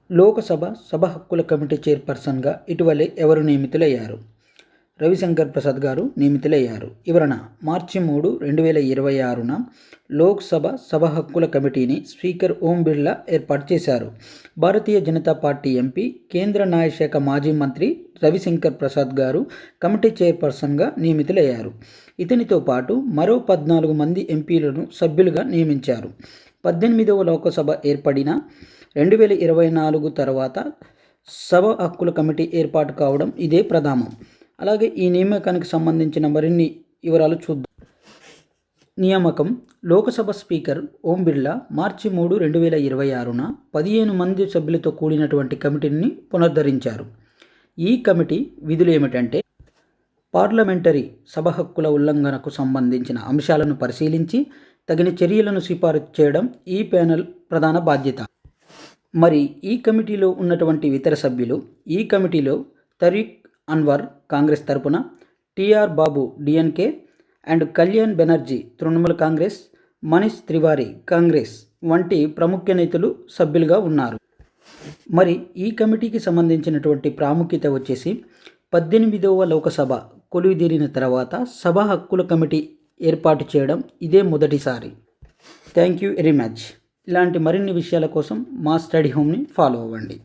లోకసభ సభ హక్కుల కమిటీ చైర్పర్సన్గా ఇటీవలే ఎవరు నియమితులయ్యారు? రవిశంకర్ ప్రసాద్ గారు నియమితులయ్యారు. వివరణ: మార్చి 3, 2026న లోక్సభ సభ హక్కుల కమిటీని స్పీకర్ ఓం బిర్లా ఏర్పాటు చేశారు. భారతీయ జనతా పార్టీ ఎంపీ, కేంద్ర న్యాయశాఖ మాజీ మంత్రి రవిశంకర్ ప్రసాద్ గారు కమిటీ చైర్పర్సన్గా నియమితులయ్యారు. ఇతనితో పాటు మరో 14 మంది ఎంపీలను సభ్యులుగా నియమించారు. 18వ లోకసభ ఏర్పడిన 2024 తర్వాత సభ హక్కుల కమిటీ ఏర్పాటు కావడం ఇదే ప్రథమం. అలాగే ఈ నియామకానికి సంబంధించిన మరిన్ని వివరాలు చూద్దాం. నియామకం: లోకసభ స్పీకర్ ఓం బిర్లా మార్చి 3, 2026న 15 మంది సభ్యులతో కూడినటువంటి కమిటీని పునరుద్ధరించారు. ఈ కమిటీ విధులు ఏమిటంటే, పార్లమెంటరీ సభ హక్కుల ఉల్లంఘనకు సంబంధించిన అంశాలను పరిశీలించి తగిన చర్యలను సిఫారసు చేయడం ఈ ప్యానెల్ ప్రధాన బాధ్యత. మరి ఈ కమిటీలో ఉన్నటువంటి ఇతర సభ్యులు: ఈ కమిటీలో తరీక్ అన్వర్ కాంగ్రెస్ తరపున, టిఆర్ బాబు డిఎన్కే అండ్ కళ్యాణ్ బెనర్జీ తృణమూల్ కాంగ్రెస్, మనీష్ తివారీ కాంగ్రెస్ వంటి ప్రముఖ నేతలు సభ్యులుగా ఉన్నారు. మరి ఈ కమిటీకి సంబంధించినటువంటి ప్రాముఖ్యత వచ్చేసి, 18వ లోకసభ కొలువుదీరిన తర్వాత సభ హక్కుల కమిటీ ఏర్పాటు చేయడం ఇదే మొదటిసారి. Thank you very much. ఇలాంటి మరిన్ని విషయాల కోసం మా స్టడీ హోమ్ని ఫాలో అవ్వండి.